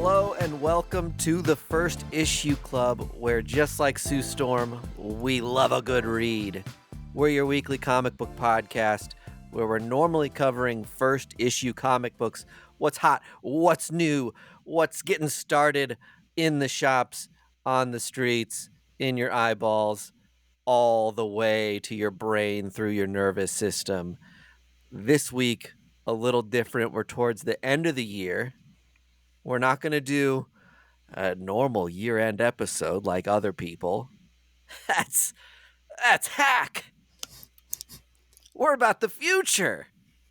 Hello and welcome to the First Issue Club, where just like Sue Storm, we love a good read. We're your weekly comic book podcast, where we're normally covering first issue comic books. What's hot, what's new, what's getting started in the shops, on the streets, in your eyeballs, all the way to your brain through your nervous system. This week, a little different. We're towards the end of the year. We're not going to do a normal year-end episode like other people. That's hack. We're about the future.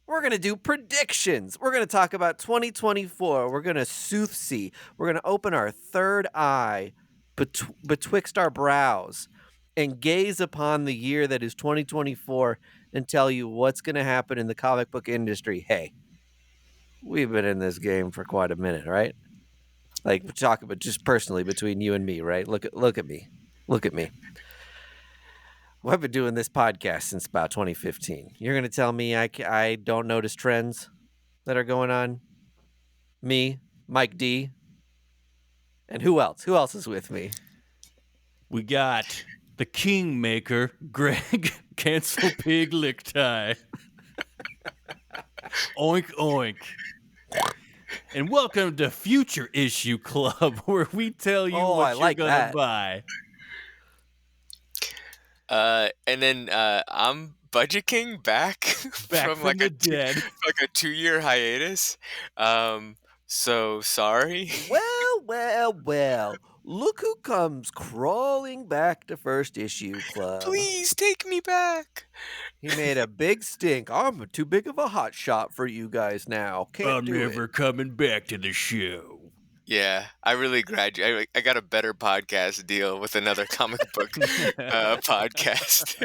We're going to do predictions. We're going to talk about 2024. We're going to soothsay. We're going to open our third eye betwixt our brows and gaze upon the year that is 2024 and tell you what's going to happen in the comic book industry. Hey, we've been in this game for quite a minute, right? Like, talk about just personally between you and me, right? Look at me. Look at me. Well, I've been doing this podcast since about 2015. You're going to tell me I don't notice trends that are going on? Me, Mike D, and who else? Who else is with me? We got the Kingmaker, Greg, Cancel Pig Lick Tie. Oink, oink. And welcome to Future Issue Club, where we tell you what you're going to buy. And then I'm Budget King back from like the dead. Like a 2-year hiatus. So sorry. Well. Look who comes crawling back to First Issue Club. Please take me back. He made a big stink. I'm too big of a hot shot for you guys now. I'm never coming back to the show. Yeah, I really graduated. I got a better podcast deal with another comic book podcast.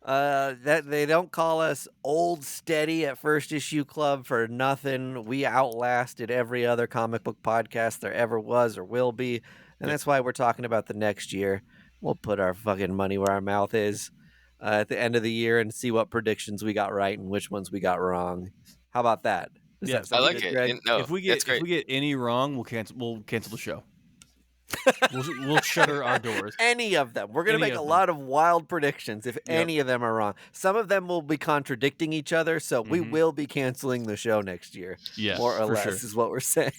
That they don't call us old steady at First Issue Club for nothing. We outlasted every other comic book podcast there ever was or will be, and that's why we're talking about the next year. We'll put our fucking money where our mouth is at the end of the year and see what predictions we got right and which ones we got wrong. How about that? Yes, I like it. Greg? No, if we get any wrong, we'll cancel the show. We'll shutter our doors. Any of them. We're going to make a lot of wild predictions if any of them are wrong. Some of them will be contradicting each other, so we will be canceling the show next year. Yeah, more or less sure. is what we're saying.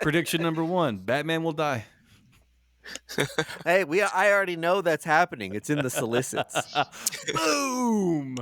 Prediction number 1, Batman will die. Hey, I already know that's happening. It's in the solicits. Boom!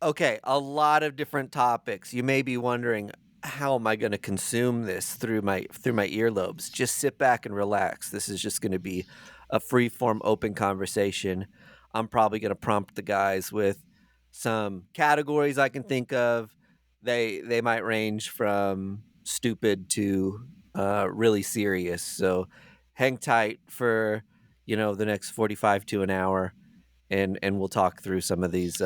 Okay, a lot of different topics. You may be wondering, how am I going to consume this through my earlobes? Just sit back and relax. This is just going to be a free-form open conversation. I'm probably going to prompt the guys with some categories I can think of. They might range from stupid to really serious. So hang tight for the next 45 to an hour, and we'll talk through some of these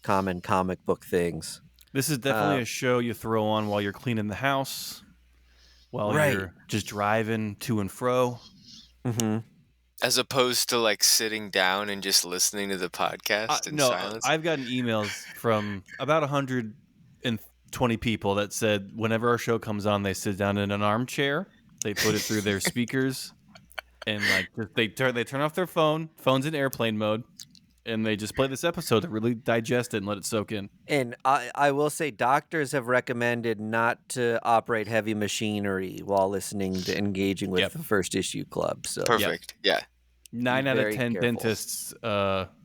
common comic book things. This is definitely a show you throw on while you're cleaning the house, while you're just driving to and fro. Mm-hmm. As opposed to like sitting down and just listening to the podcast in silence. I've gotten emails from about 120 people that said whenever our show comes on, they sit down in an armchair, they put it through their speakers, and they turn off their phone's in airplane mode. And they just play this episode to really digest it and let it soak in. And I will say doctors have recommended not to operate heavy machinery while listening to engaging with the First Issue Club. So perfect. Yeah. 9 out of 10 careful. dentists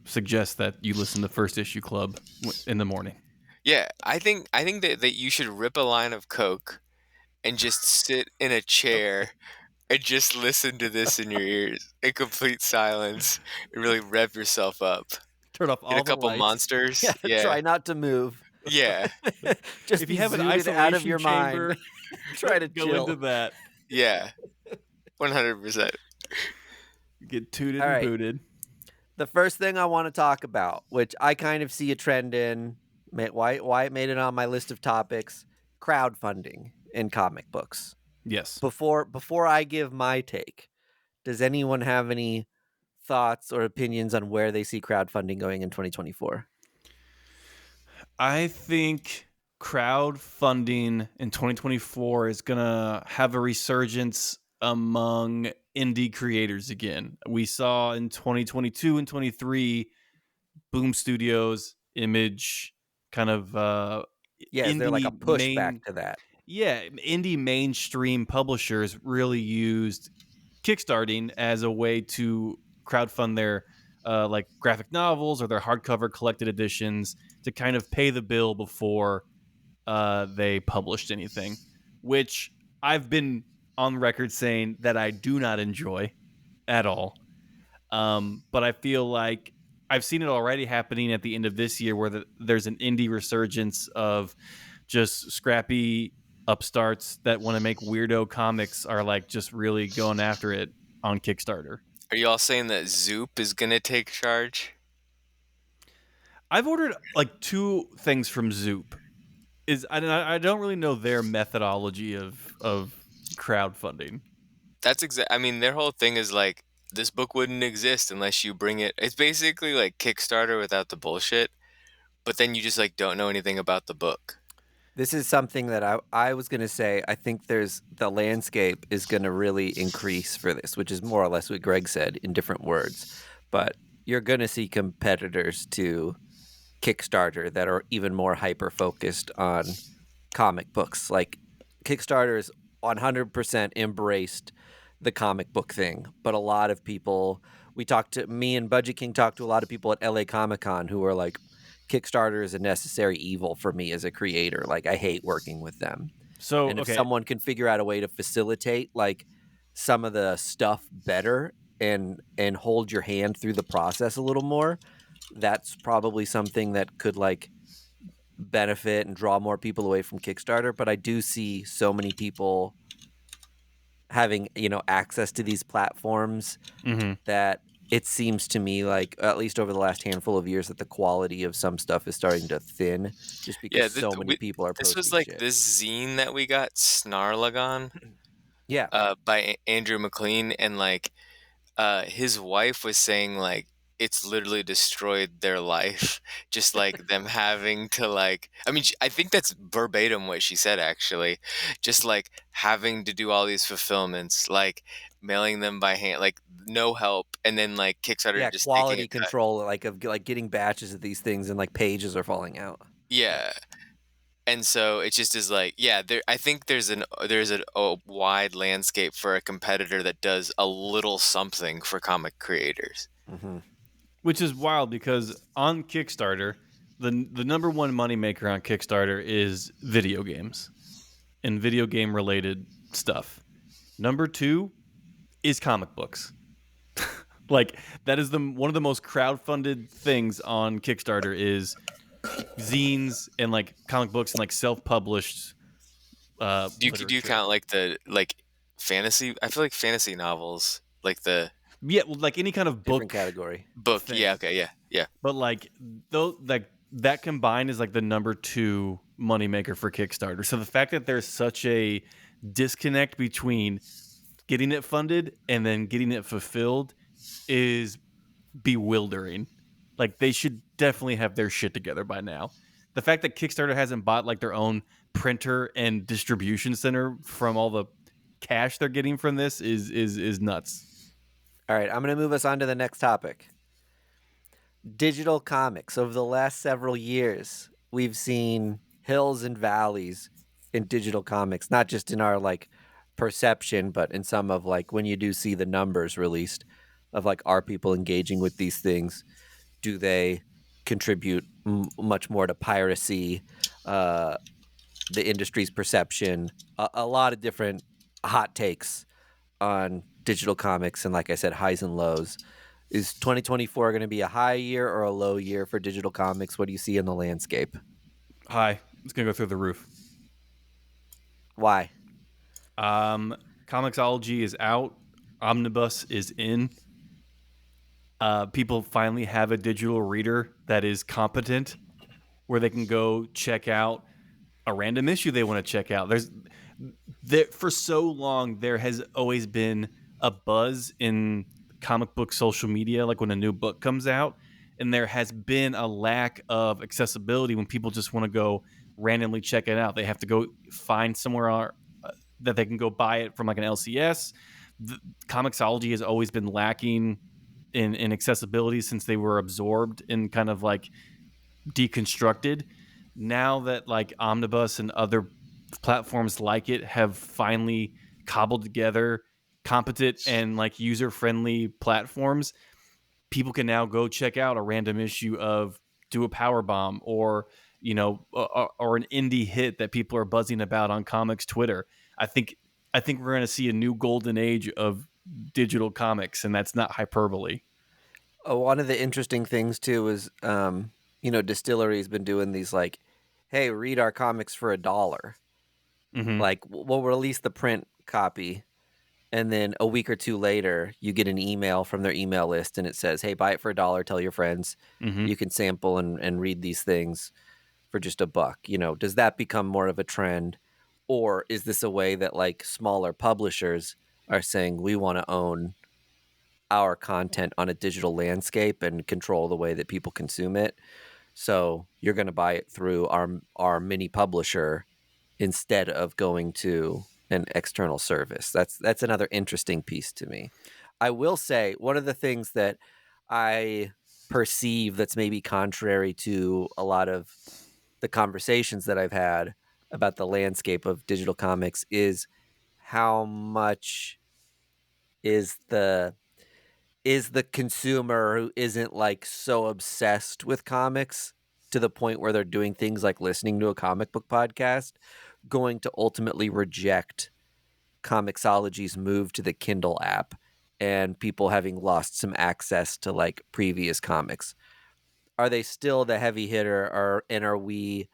suggest that you listen to First Issue Club in the morning. Yeah, I think that you should rip a line of Coke and just sit in a chair and just listen to this in your ears in complete silence and really rev yourself up. Turn off all the lights. Get a couple monsters. Yeah. Try not to move. Yeah. Just if you have an isolation out of your chamber, mind. Try to go chill. into that. Yeah. 100%. Get tooted and booted. The first thing I want to talk about, which I kind of see a trend in, why it made it on my list of topics, crowdfunding in comic books. Yes. Before I give my take, does anyone have any thoughts or opinions on where they see crowdfunding going in 2024? I think crowdfunding in 2024 is going to have a resurgence among indie creators again. We saw in 2022 and 23 Boom Studios, Image, kind of Yeah, is there like a indie pushback to that? indie mainstream publishers really used kickstarting as a way to crowdfund their like graphic novels or their hardcover collected editions to kind of pay the bill before they published anything, which I've been on record saying that I do not enjoy at all. But I feel like I've seen it already happening at the end of this year where there's an indie resurgence of just scrappy upstarts that want to make weirdo comics are like just really going after it on Kickstarter. Are you all saying that Zoop is gonna take charge? I've ordered like 2 things from Zoop. I don't really know their methodology of crowdfunding. That's I mean, their whole thing is like this book wouldn't exist unless you bring it. It's basically like Kickstarter without the bullshit, but then you just like don't know anything about the book. This is something that I was going to say. I think the landscape is going to really increase for this, which is more or less what Greg said in different words. But you're going to see competitors to Kickstarter that are even more hyper focused on comic books. Like Kickstarter is 100% embraced the comic book thing, but a lot of people, me and Budget King talked to a lot of people at LA Comic Con who are like, Kickstarter is a necessary evil for me as a creator. Like I hate working with them. So And if someone can figure out a way to facilitate like some of the stuff better and hold your hand through the process a little more, that's probably something that could like benefit and draw more people away from Kickstarter. But I do see so many people having, access to these platforms that it seems to me like, at least over the last handful of years, that the quality of some stuff is starting to thin just because so many people are This posting was like shit. this zine that we got, Snarlagon, Yeah. by Andrew McLean, and like his wife was saying like it's literally destroyed their life, just like them having to like. I mean, I think that's verbatim what she said actually, just like having to do all these fulfillments, like mailing them by hand, like no help, and then like Kickstarter Yeah, just taking quality a cut. control, like of like getting batches of these things and like pages are falling out. Yeah. And so it just is like, yeah, I think there's a wide landscape for a competitor that does a little something for comic creators. Mm-hmm. Which is wild because on Kickstarter, the number one moneymaker on Kickstarter is video games and video game related stuff. Number 2 is comic books. Like that is one of the most crowdfunded things on Kickstarter is zines and like comic books and like self-published Do you literature. count like the like fantasy? I feel like fantasy novels, like the Well, like any kind of Different book category. thing. Yeah, okay, yeah. But like though, like that combined is like the number 2 moneymaker for Kickstarter. So the fact that there's such a disconnect between getting it funded and then getting it fulfilled is bewildering. Like they should definitely have their shit together by now. The fact that Kickstarter hasn't bought like their own printer and distribution center from all the cash they're getting from this is nuts. All right, I'm going to move us on to the next topic. Digital comics. Over the last several years, we've seen hills and valleys in digital comics, not just in our like perception, but in some of like when you do see the numbers released of like are people engaging with these things? Do they contribute much more to piracy, the industry's perception, a lot of different hot takes on digital comics, and like I said, highs and lows. Is 2024 going to be a high year or a low year for digital comics? What do you see in the landscape? Hi, it's gonna go through the roof. Why? Comixology is out. Omnibus is in. People finally have a digital reader that is competent, where they can go check out a random issue they want to check out. For so long there has always been a buzz in comic book social media, like when a new book comes out, and there has been a lack of accessibility when people just want to go randomly check it out. They have to go find somewhere that they can go buy it from, like an LCS. The Comixology has always been lacking in accessibility since they were absorbed and kind of like deconstructed. Now that like Omnibus and other platforms like it have finally cobbled together competent and like user friendly platforms, people can now go check out a random issue of Do a Power Bomb, or or an indie hit that people are buzzing about on comics Twitter. I think we're going to see a new golden age of digital comics, and that's not hyperbole. One of the interesting things too is, Distillery's been doing these like, hey, read our comics for $1. Mm-hmm. Like, we'll release the print copy, and then a week or two later, you get an email from their email list, and it says, hey, buy it for $1. Tell your friends. Mm-hmm. You can sample and read these things for just $1. Does that become more of a trend, or is this a way that like smaller publishers are saying we want to own our content on a digital landscape and control the way that people consume it? So you're going to buy it through our mini publisher instead of going to an external service. That's another interesting piece to me. I will say one of the things that I perceive that's maybe contrary to a lot of the conversations that I've had about the landscape of digital comics is how much is the consumer who isn't like so obsessed with comics to the point where they're doing things like listening to a comic book podcast going to ultimately reject Comixology's move to the Kindle app and people having lost some access to like previous comics? Are they still the heavy hitter, and are we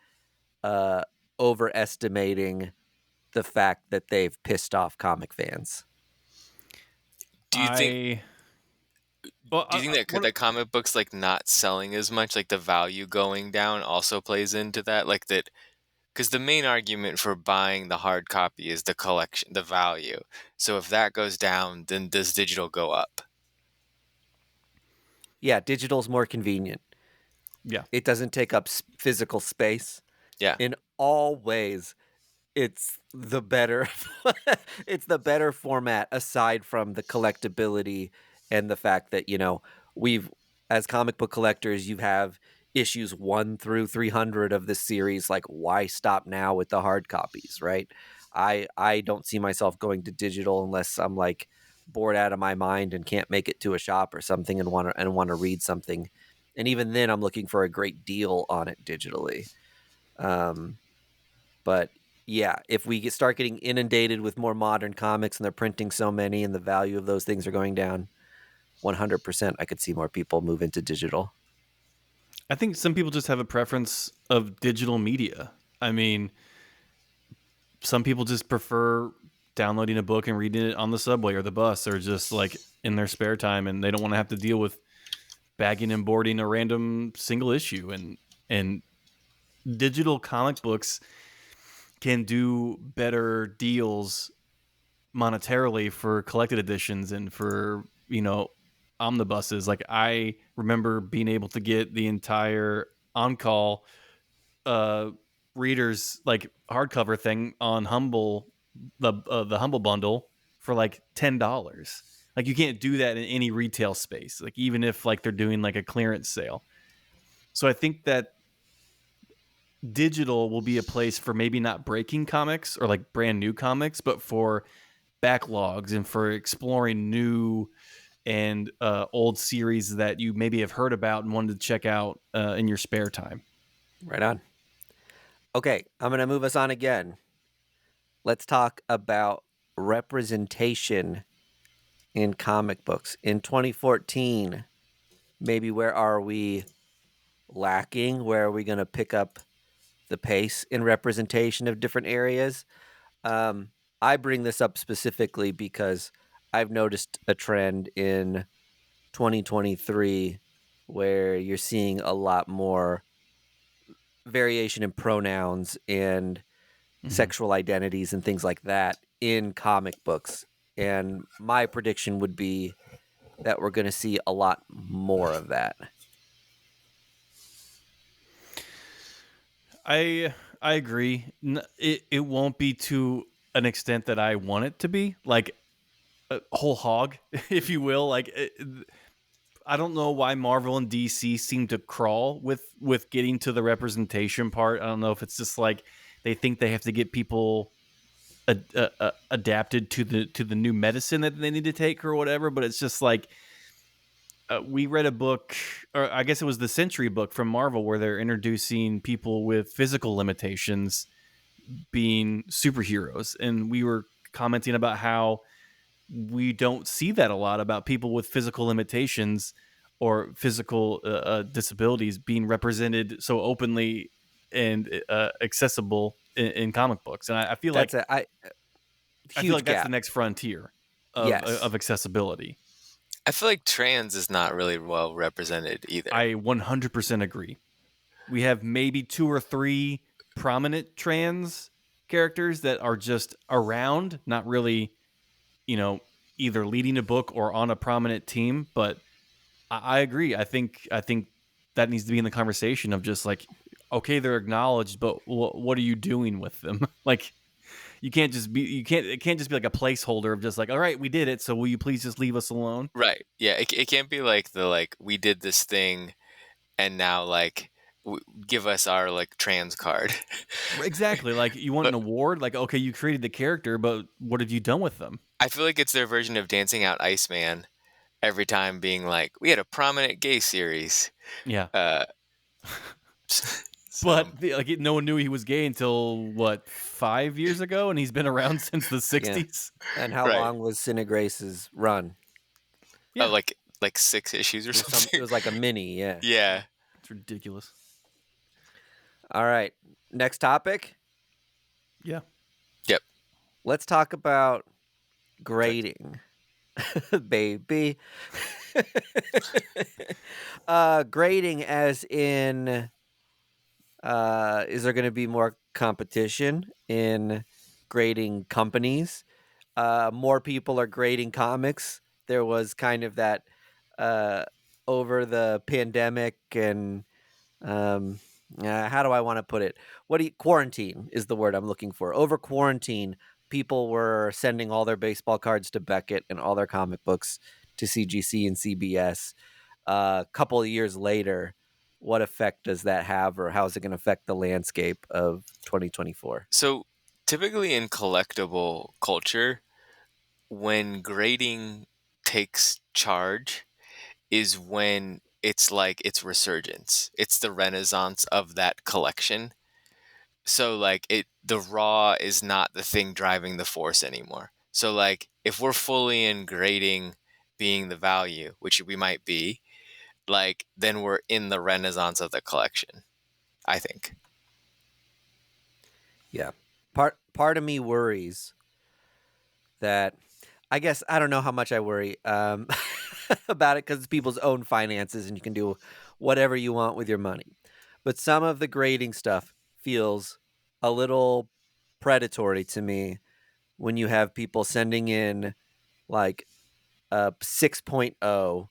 overestimating the fact that they've pissed off comic fans? Do you think I well, do you think that what, the comic books like not selling as much, like the value going down, also plays into that? Like that, because the main argument for buying the hard copy is the collection, the value. So if that goes down, then does digital go up? Yeah, digital's more convenient. yeah, It doesn't take up physical space. Yeah. In all ways, it's the better it's the better format, aside from the collectability and the fact that we've, as comic book collectors, you have issues 1 through 300 of this series. Like, why stop now with the hard copies, right? I don't see myself going to digital unless I'm like bored out of my mind and can't make it to a shop or something and want to read something, and even then I'm looking for a great deal on it digitally. But yeah, if we start getting inundated with more modern comics and they're printing so many and the value of those things are going down, 100% I could see more people move into digital. I think some people just have a preference of digital media. I mean, some people just prefer downloading a book and reading it on the subway or the bus, or just like in their spare time, and they don't want to have to deal with bagging and boarding a random single issue. And digital comic books can do better deals monetarily for collected editions and for omnibuses. Like, I remember being able to get the entire On Call readers like hardcover thing on the Humble bundle for like $10. Like, you can't do that in any retail space, like even if like they're doing like a clearance sale. So I think that digital will be a place for maybe not breaking comics or like brand new comics, but for backlogs and for exploring new and old series that you maybe have heard about and wanted to check out in your spare time. Right on. Okay, I'm going to move us on again. Let's talk about representation in comic books. In 2014, maybe where are we lacking? Where are we going to pick up the pace in representation of different areas? I bring this up specifically because I've noticed a trend in 2023 where you're seeing a lot more variation in pronouns and sexual identities and things like that in comic books. And my prediction would be that we're going to see a lot more of that. I I agree. It won't be to an extent that I want it to be, like a whole hog, if you will. Like I don't know why Marvel and DC seem to crawl with getting to the representation part. I don't know if it's just like they think they have to get people adapted to the new medicine that they need to take or whatever. But it's just like we read a book, or I guess it was the Century book from Marvel, where they're introducing people with physical limitations being superheroes, and we were commenting about how we don't see that a lot about people with physical limitations or physical disabilities being represented so openly and accessible in comic books. And I feel like Huge that's the gap. next frontier Yes. of accessibility. I feel like trans is not really well represented either. I 100% agree. We have maybe 2 or 3 prominent trans characters that are just around, not really, either leading a book or on a prominent team. But I agree. I think that needs to be in the conversation of just like, okay, they're acknowledged, but what are you doing with them? Like, it can't just be like a placeholder of just like, all right, we did it, so will you please just leave us alone? Right. Yeah. It can't be like we did this thing and now give us our trans card. Exactly. Like, you want But an award? Like, okay, you created the character, but what have you done with them? I feel like it's their version of dancing out Iceman every time being like, we had a prominent gay series. Yeah. Uh, But no one knew he was gay until what, 5 years ago, and he's been around since the 60s. And how Right. long was Cine Grace's run? Yeah. Like 6 issues or something. It was like a mini, yeah. Yeah. It's ridiculous. All right. Next topic. Yeah. Yep. Let's talk about grading. Baby. Grading as in is there going to be more competition in grading companies? More people are grading comics. There was kind of that over the pandemic and how do I want to put it? Quarantine is the word I'm looking for. Over quarantine, people were sending all their baseball cards to Beckett and all their comic books to CGC and CBS. A couple of years later, what effect does that have, or how is it going to affect the landscape of 2024? So typically in collectible culture, when grading takes charge is when it's like its resurgence. It's the renaissance of that collection. So the raw is not the thing driving the force anymore. So if we're fully in grading being the value, which we might be, then we're in the renaissance of the collection, I think. Yeah. Part of me worries that, I guess I don't know how much I worry about it because it's people's own finances and you can do whatever you want with your money. But some of the grading stuff feels a little predatory to me when you have people sending in like a 6.0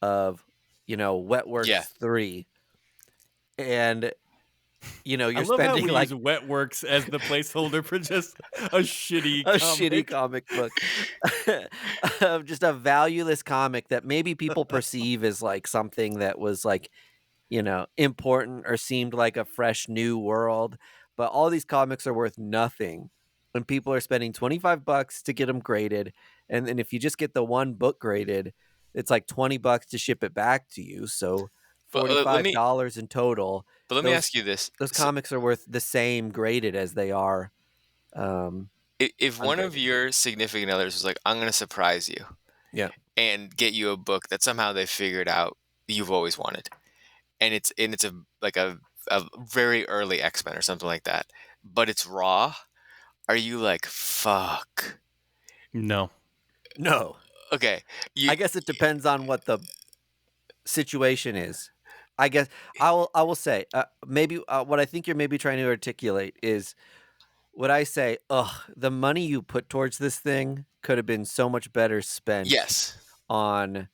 of, Wetworks 3. And you're I love how spending we like use Wetworks as the placeholder for just a shitty a comic. shitty comic book of just a valueless comic that maybe people perceive as like something that was like, important or seemed like a fresh new world. But all these comics are worth nothing. And people are spending $25 to get them graded. And then if you just get the one book graded, it's like $20 to ship it back to you. So $45 in total. But let me ask you this. Those comics are worth the same graded as they are. If one of your significant others was like, I'm going to surprise you. Yeah. And get you a book that somehow they figured out you've always wanted. And it's a very early X-Men or something like that. But it's raw. Are you like, fuck? No. Okay. I guess it depends on what the situation is. I guess I will say maybe what I think you're maybe trying to articulate is what I say. The money you put towards this thing could have been so much better spent. Yes. On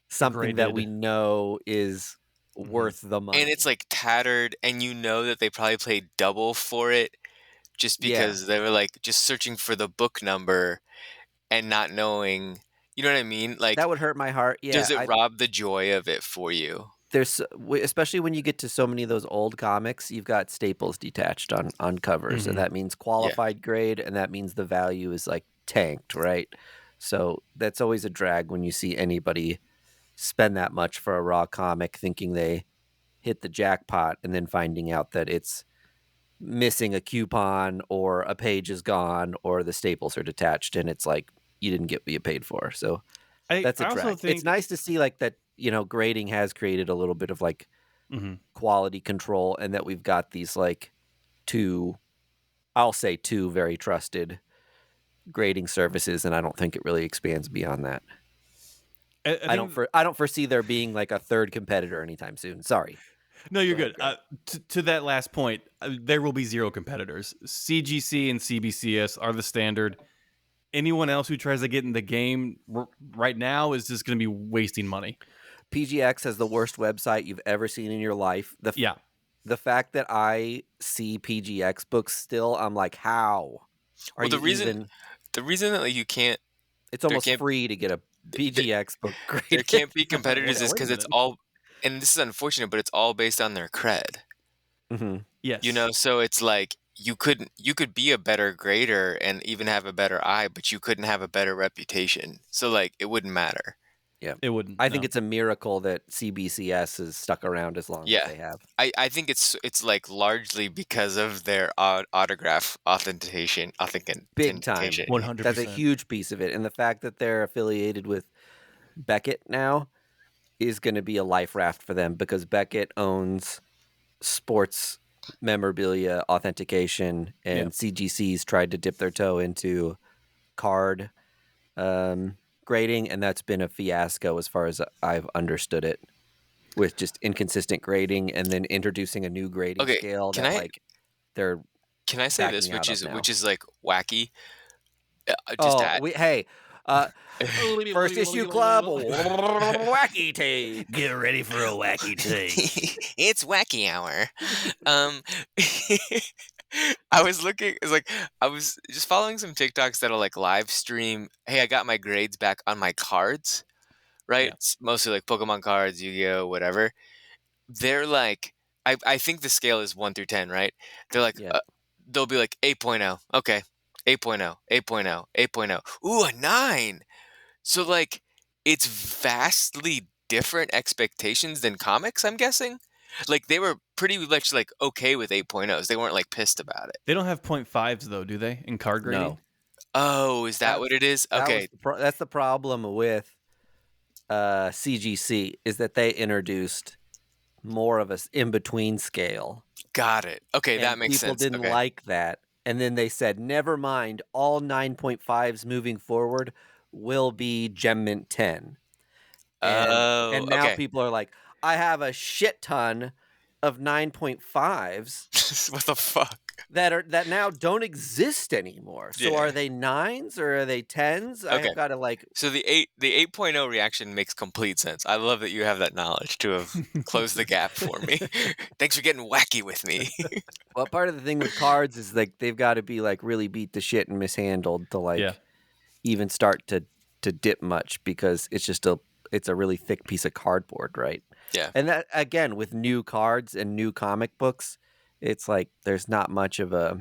something that we know is worth the money. And it's like tattered, and you know that they probably paid double for it just Yeah. because they were like just searching for the book number and not knowing, you know what I mean? Like, That would hurt my heart. does Yeah, it rob the joy of it for you? there's especially when you get to so many of those old comics, you've got staples detached on covers, and that means Yeah. qualified grade, and that means the value is like tanked, right? So that's always a drag when you see anybody spend that much for a raw comic, thinking they hit the jackpot, and then finding out that it's missing a coupon or a page is gone or the staples are detached, and it's like you didn't get what you paid for. So I that's a also drag. It's think nice to see like that, grading has created a little bit of like quality control, and that we've got these like I'll say two very trusted grading services, and I don't think it really expands beyond that. I think I don't foresee there being like a third competitor anytime soon. Sorry. no, you're Go ahead, good. Greg. To that last point, there will be zero competitors. CGC and CBCS are the standard. Anyone else who tries to get in the game right now is just going to be wasting money. PGX has the worst website you've ever seen in your life. The fact that I see PGX books still, I'm like, how are Well, you even? the reason that like you can't, It's there almost can't, free to get a PGX book there graded. can't be I'm like, competitors is Wait a because it's minute. all, and this is unfortunate, but it's all based on their cred. Mm-hmm. Yes. So it's like you could be a better grader and even have a better eye, but you couldn't have a better reputation. So like it wouldn't matter. Yeah, It wouldn't. I think No. it's a miracle that CBCS has stuck around as long as Yeah. they have. I think it's like largely because of their autograph Big time. authentication. 100%. That's a huge piece of it, and the fact that they're affiliated with Beckett now is going to be a life raft for them, because Beckett owns sports memorabilia authentication, and CGC's tried to dip their toe into card grading, and that's been a fiasco as far as I've understood it, with just inconsistent grading and then introducing a new grading Okay, scale can that I like they're can I say this, backing out of now. which is like wacky? Just to Hey, first issue club, wacky take. Get ready for a wacky take. it's wacky hour. Um, I was looking. It's like I was just following some TikToks that'll like live stream. Hey, I got my grades back on my cards. Right, Yeah. it's mostly like Pokemon cards, Yu-Gi-Oh, whatever. They're like, I think the scale is 1 through 10, right? They're like, Yeah. they'll be like 8.0, okay, 8.0, 8.0, 8.0. Ooh, a 9. So like, it's vastly different expectations than comics, I'm guessing. Like they were pretty much like okay with 8.0s. They weren't like pissed about it. They don't have 0.5s though, do they? In card grading? No, Oh, is that what it is? Okay, that's the problem with CGC, is that they introduced more of a in between scale. got it. Okay, that And makes people sense. didn't Okay. like that. And then they said, never mind, all 9.5s moving forward will be Gem Mint 10. And now Okay. people are like, I have a shit ton of 9.5s What the fuck? that now don't exist anymore. So Yeah. are they 9s or are they 10s? Okay. I've got to like, So the 8.0 reaction makes complete sense. I love that you have that knowledge to have closed the gap for me. Thanks for getting wacky with me. well, part of the thing with cards is like they've got to be like really beat the shit and mishandled to like even start to dip much, because it's just it's a really thick piece of cardboard, right? Yeah. And that, again, with new cards and new comic books, it's like there's not much of a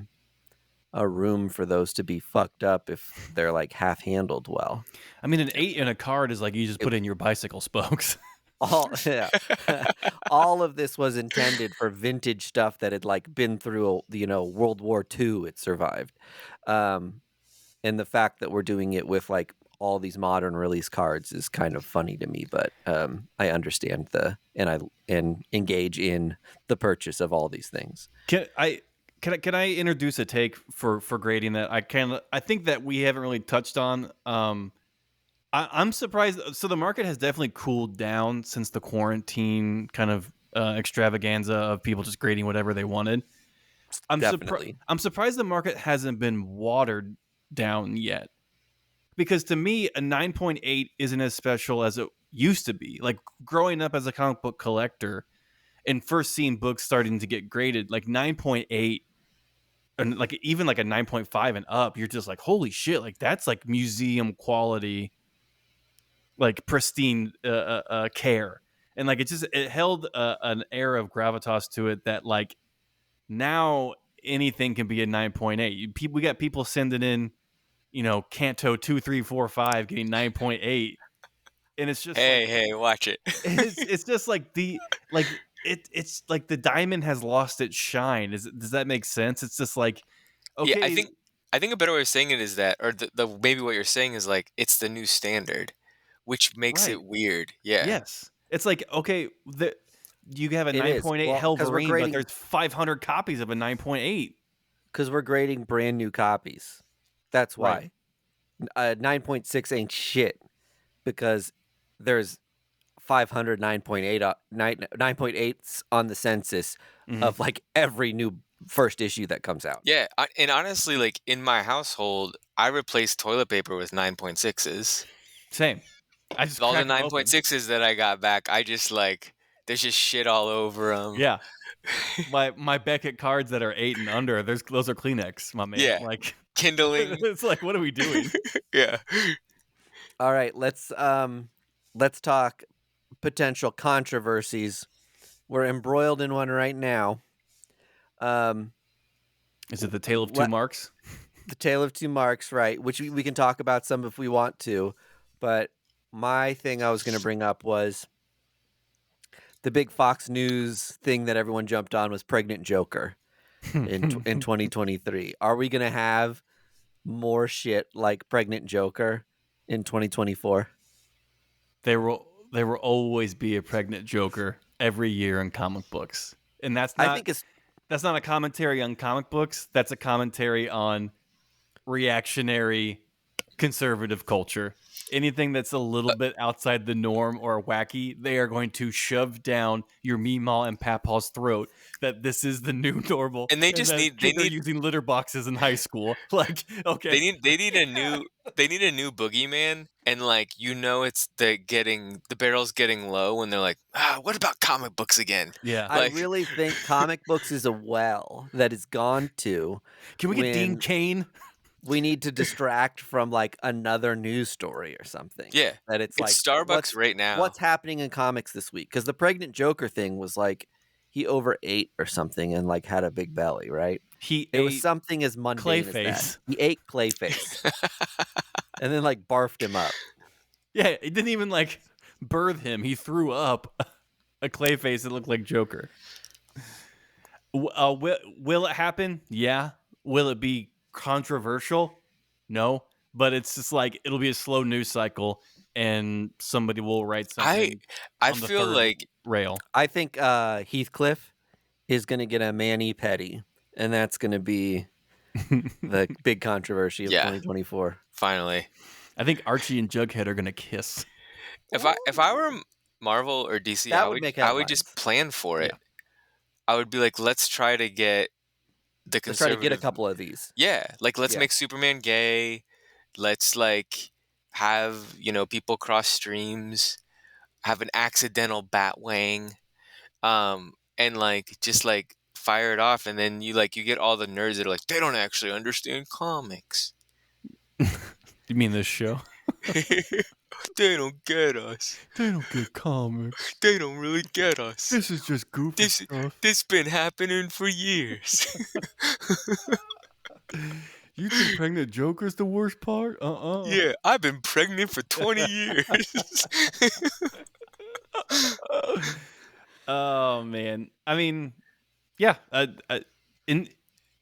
room for those to be fucked up if they're like half handled well. I mean, an 8 in a card is like you just put in your bicycle spokes. All of this was intended for vintage stuff that had like been through World War II. It survived, and the fact that we're doing it with like all these modern release cards is kind of funny to me. But I understand and engage in the purchase of all these things. Can I introduce a take for grading that I think that we haven't really touched on? I'm surprised. So the market has definitely cooled down since the quarantine kind of extravaganza of people just grading whatever they wanted. I'm surprised the market hasn't been watered down yet, because to me a 9.8 isn't as special as it used to be. Like growing up as a comic book collector, and first seeing books starting to get graded like 9.8 and like even like a 9.5 and up, you're just like, holy shit, like that's like museum quality, like pristine care. And like it held an air of gravitas to it that like now anything can be a 9.8. We got people sending in, Canto 2, 3, 4, 5 getting 9.8. And it's just like Hey, watch it. it's just like it's like the diamond has lost its shine. Does that make sense? It's just like, Yeah, okay, I think a better way of saying it is that, or the maybe what you're saying is like it's the new standard, which makes right. it weird. Yeah. Yes. It's like, okay, you have a It is. 9.8 Well, 'cause we're Helverine, but grading- there's 500 copies of a 9.8. Because we're grading brand new copies. That's Right. why. 9.6 ain't shit because there's 500 9.8s on the census Mhm. of like every new first issue that comes out. Yeah, and honestly, like in my household, I replaced toilet paper with 9.6s. Same. I just All the crack 'em open. 9.6s that I got back, I just like there's just shit all over them. Yeah. My Beckett cards that are 8 and under, those are Kleenex, my man. Yeah. Like Kindling. it's like, what are we doing? Yeah. All right, let's talk potential controversies. We're embroiled in one right now. Is it the Tale of Two Marks? The Tale of Two Marks, right? Which we can talk about some if we want to, but my thing I was going to bring up was the big Fox News thing that everyone jumped on was Pregnant Joker in 2023. Are we going to have more shit like Pregnant Joker in 2024? There will always be a pregnant Joker every year in comic books. And that's not a commentary on comic books. That's a commentary on reactionary conservative culture. Anything that's a little bit outside the norm or wacky, they are going to shove down your Meemaw and Papaw's throat that this is the new normal. And they just that need kids are using litter boxes in high school. Like, okay. they need a new boogeyman, and like it's the barrel's getting low when they're like, what about comic books again? Yeah. I really think comic books is a well that is gone to. Can we get Dean when Cain? We need to distract from like another news story or something. Yeah. That it's like Starbucks right now. What's happening in comics this week? Because the Pregnant Joker thing was like he overate or something and like had a big belly, right? It was something as mundane as that. He ate Clayface. And then like barfed him up. Yeah, it didn't even like birth him. He threw up a Clayface that looked like Joker. Will it happen? Yeah. Will it be controversial? No. But it's just like it'll be a slow news cycle and somebody will write something. I feel like rail. I think Heathcliff is going to get a mani pedi, and that's going to be the big controversy of 2024. Finally. I think Archie and Jughead are going to kiss. If I were Marvel or DC, I would just plan for it. I would be like, let's try to get the conservative. Let's try to get a couple of these. Yeah, like let's make Superman gay. Let's like have people cross streams, have an accidental Batwang, and like just like fire it off, and then you get all the nerds that are like they don't actually understand comics. You mean this show? They don't get us. They don't get comics. They don't really get us. This is just goofy stuff. This been happening for years. You think Pregnant Joker's the worst part? Yeah, I've been pregnant for 20 years. Oh, man. I mean, yeah.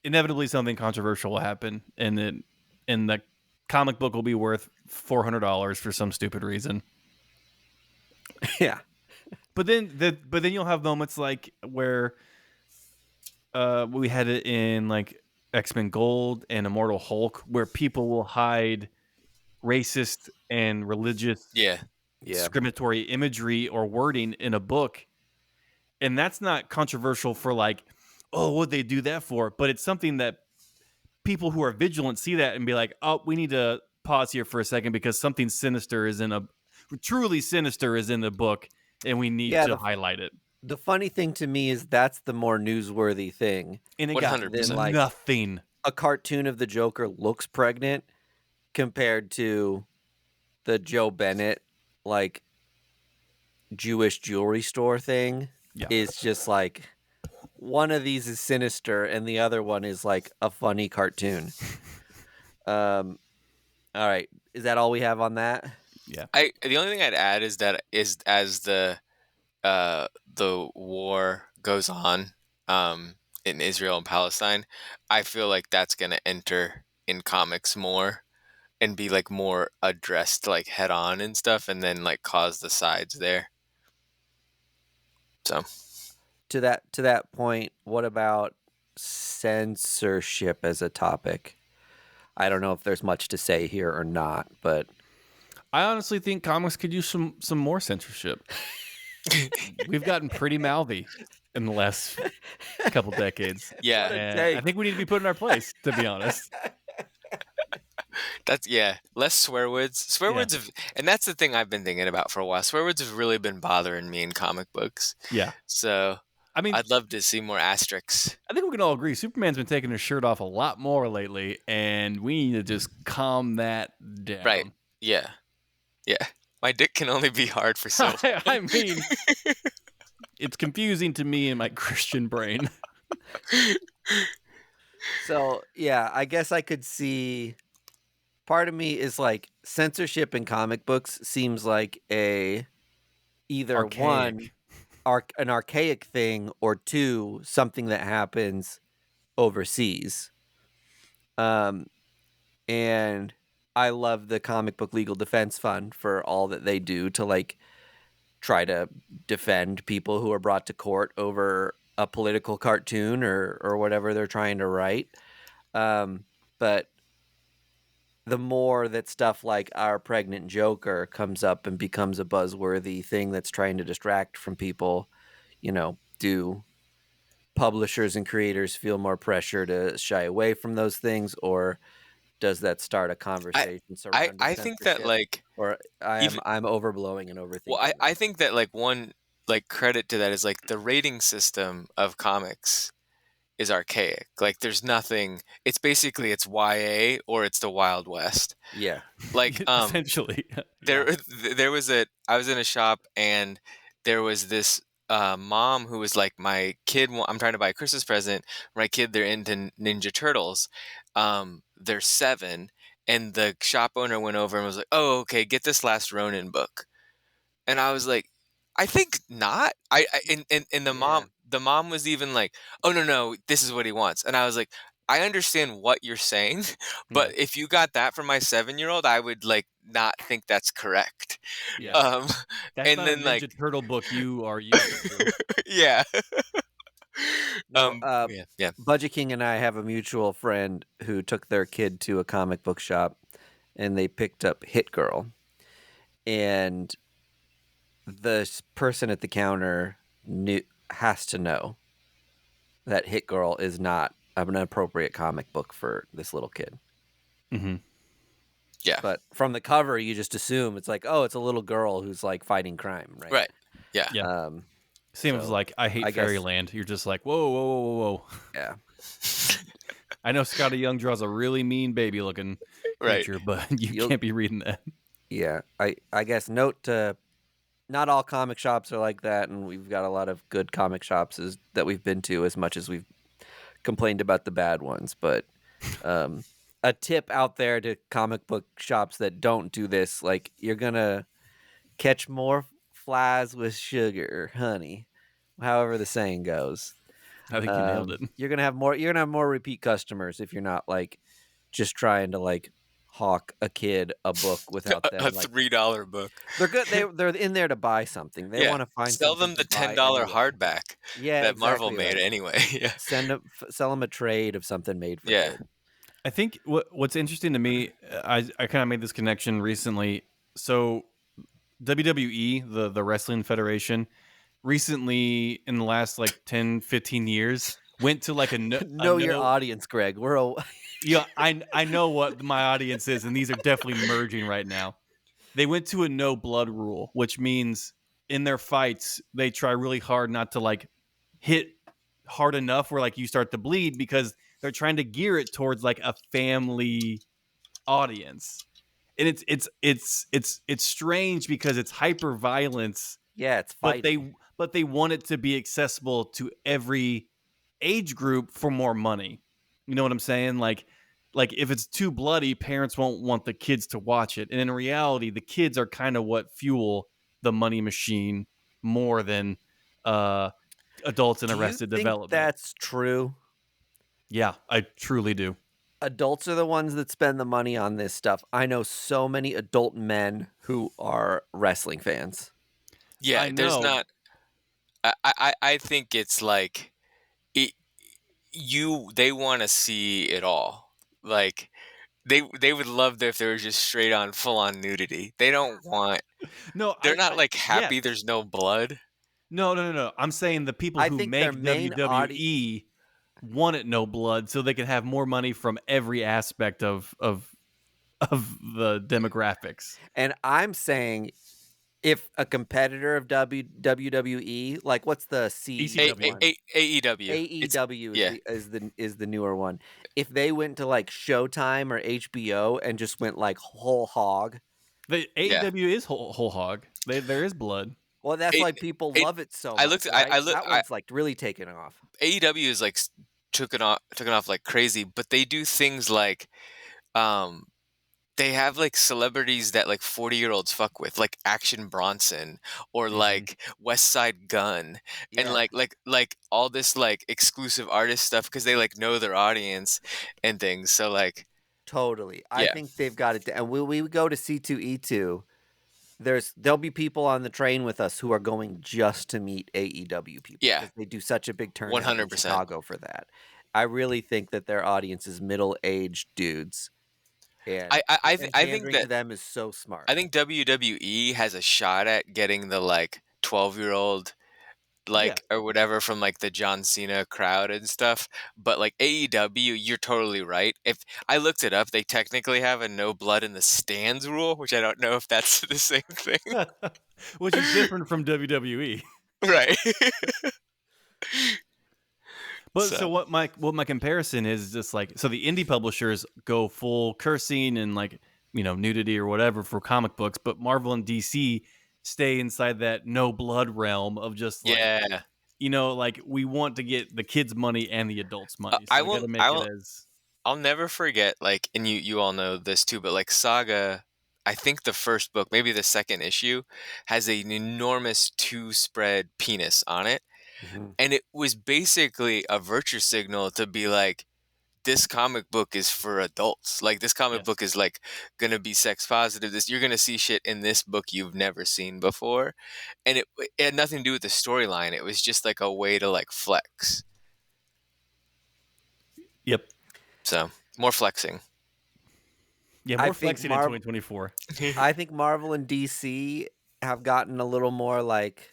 Inevitably something controversial will happen, and the comic book will be worth $400 for some stupid reason. Yeah. But then you'll have moments like where we had it in like X-Men Gold and Immortal Hulk, where people will hide racist and religious discriminatory imagery or wording in a book. And that's not controversial for like, oh, what'd they do that for? But it's something that people who are vigilant see that and be like, oh, we need to pause here for a second because something truly sinister is in the book and we need to highlight it. The funny thing to me is that's the more newsworthy thing. And it got 100%. Like- nothing. A cartoon of the Joker looks pregnant compared to the Joe Bennett, like, Jewish jewelry store thing. Yeah. Is just like, one of these is sinister and the other one is like a funny cartoon. All right. Is that all we have on that? Yeah. The only thing I'd add is that as the war goes on in Israel and Palestine, I feel like that's going to enter in comics more and be like more addressed like head on and stuff, and then like cause the sides there. So To that point, what about censorship as a topic? I don't know if there's much to say here or not, but I honestly think comics could use some more censorship. We've gotten pretty mouthy in the last couple decades. yeah, What a And take. I think we need to be put in our place, to be honest. that's less swear words. Swear words have, and that's the thing I've been thinking about for a while. Swear words have really been bothering me in comic books. Yeah. So I mean, I'd love to see more asterisks. I think we can all agree Superman's been taking his shirt off a lot more lately, and we need to just calm that down. Right. Yeah. My dick can only be hard for so. I mean, it's confusing to me in my Christian brain. So, yeah, I guess I could see, part of me is like, censorship in comic books seems like either Archaic. an archaic thing, or two, something that happens overseas. And I love the Comic Book Legal Defense Fund for all that they do to like try to defend people who are brought to court over a political cartoon or whatever they're trying to write. But the more that stuff like Our Pregnant Joker comes up and becomes a buzzworthy thing that's trying to distract from people, do publishers and creators feel more pressure to shy away from those things, or does that start a conversation surrounding I think that censorship? like Or I'm overblowing and overthinking. well, I think that like one like credit to that is like the rating system of comics is archaic. Like there's nothing. It's basically it's YA or it's the Wild West. Yeah. Like Essentially. there was I was in a shop and there was this mom who was like, my kid, I'm trying to buy a Christmas present for my kid. They're into Ninja Turtles. They're 7, and the shop owner went over and was like, "Oh, okay, get this last Ronin book." And I was like, "I think not." And the mom was even like, "Oh no, this is what he wants." And I was like, I understand what you're saying, but if you got that from my 7-year-old, I would like not think that's correct. Yeah. That's and not then a Ninja like Turtle book you are used to. yeah. No, yeah. Budget King and I have a mutual friend who took their kid to a comic book shop, and they picked up Hit Girl, and the person at the counter has to know that Hit Girl is not an appropriate comic book for this little kid. Mm-hmm. Yeah. But from the cover, you just assume it's like, oh, it's a little girl who's like fighting crime, right? Right. Yeah. Yeah. Same as so like I hate I guess- Fairyland. You're just like, whoa. Yeah. I know Scotty Young draws a really mean baby looking Right. creature, but you can't be reading that. Yeah. I guess note to not all comic shops are like that, and we've got a lot of good comic shops that we've been to, as much as we've complained about the bad ones. But a tip out there to comic book shops that don't do this, like, you're gonna catch more flies with sugar, honey, however the saying goes. I think you nailed it. You're gonna have more repeat customers if you're not like just trying to like hawk a kid a book without them. A like, $3 book. they're good. They're in there to buy something. They want to find sell them something the to buy $10 anyway. hardback Yeah, that Marvel exactly made right. anyway. Yeah. Sell them a trade of something made for Yeah. kid. I think what's interesting to me, I kind of made this connection recently. So WWE, the Wrestling Federation, recently in the last like 10, 15 years went to like Know your audience, Greg. Yeah, I know what my audience is, and these are definitely merging right now. They went to a no blood rule, which means in their fights, they try really hard not to like hit hard enough where like you start to bleed because they're trying to gear it towards like a family audience. And it's strange because it's hyper violence, Yeah, it's but fighting. they want it to be accessible to every age group for more money. You know what I'm saying? Like if it's too bloody, parents won't want the kids to watch it. And in reality, the kids are kind of what fuel the money machine more than uh adults in Do you Arrested think Development. that's true? Yeah, I truly do. Adults are the ones that spend the money on this stuff. I know so many adult men who are wrestling fans. Yeah, I there's know. not. I think it's like it, they want to see it all. Like they would love if there was just straight on full on nudity. They don't want. No, They're not like yes. happy there's no blood. No. I'm saying the people I who think their make main audience. WWE want it no blood so they can have more money from every aspect of the demographics. And I'm saying if a competitor of WWE, like what's the C ECW. one? AEW. AEW Yeah. is the newer one. If they went to like Showtime or HBO and just went like whole hog, The Yeah. AEW is whole hog. There is blood. well, that's A- why people A- love it so I much, looked. right? I look. That one's like really taken off. AEW is like taken off like crazy, but they do things like um they have like celebrities that like 40-year-olds fuck with, like Action Bronson or Mhm. like West Side Gun, and Yeah, like all this like exclusive artist stuff because they like know their audience and things. So like totally. I yeah, think they've got it. And when we go to C2E2, there'll be people on the train with us who are going just to meet AEW people yeah, because they do such a big turnout in 100%. Chicago for that. I really think that their audience is middle-aged dudes, and I think pandering to them is so smart. I think WWE has a shot at getting the like 12-year-old Yeah. like or whatever from like the John Cena crowd and stuff. But like AEW, you're totally right. If I looked it up, they technically have a no blood in the stands rule, which I don't know if that's the same thing. Which is different from WWE. Right. But so So what my comparison is just like so the indie publishers go full cursing and like nudity or whatever for comic books, but Marvel and DC stay inside that no blood realm of just like yeah, like we want to get the kids money and the adults money, so I we got will. to make I it will. as I'll never forget. Like, and you all know this too, but like Saga. I think the first book, maybe the second issue, has an enormous two-spread penis on it. Mhm. And it was basically a virtue signal to be like, this comic book is for adults. Like this comic book is like gonna be sex positive. You're gonna see shit in this book you've never seen before, and it had nothing to do with the storyline. It was just like a way to like flex. Yep. So more flexing. Yeah, I more think flexing in 2024. I think Marvel and DC have gotten a little more like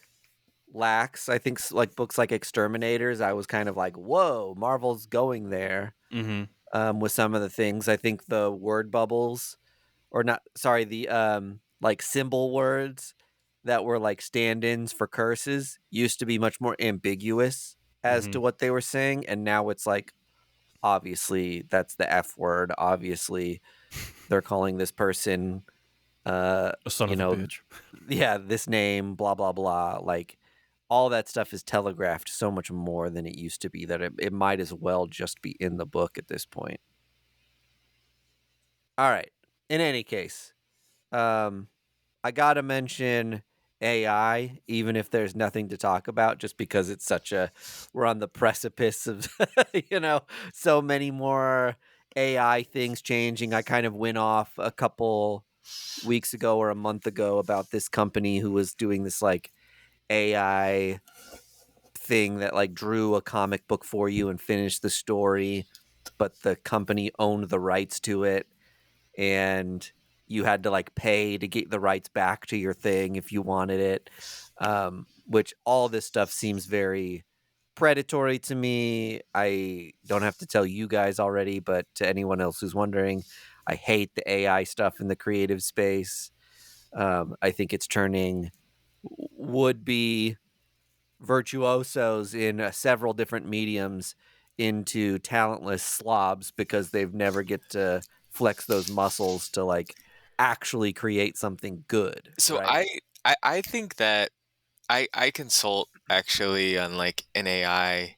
lax. I think like books like Exterminators, I was kind of like, whoa, Marvel's going there with some of the things. I think the word bubbles, or not, sorry, the like symbol words that were like stand-ins for curses used to be much more ambiguous as to what they were saying, and now it's like obviously that's the F word. Obviously, they're calling this person A son you of a know, bitch. yeah, this name, blah blah blah. Like all that stuff is telegraphed so much more than it used to be that it might as well just be in the book at this point. All right. In any case, I gotta mention AI, even if there's nothing to talk about, just because it's such a we're on the precipice of so many more AI things changing. I kind of went off a couple weeks ago or a month ago about this company who was doing this like AI thing that like drew a comic book for you and finished the story, but the company owned the rights to it, and you had to like pay to get the rights back to your thing if you wanted it. Which all this stuff seems very predatory to me. I don't have to tell you guys already, but to anyone else who's wondering, I hate the AI stuff in the creative space. I think it's turning would be virtuosos in several different mediums into talentless slobs because they've never get to flex those muscles to like actually create something good, So right? I think that I consult actually on like an AI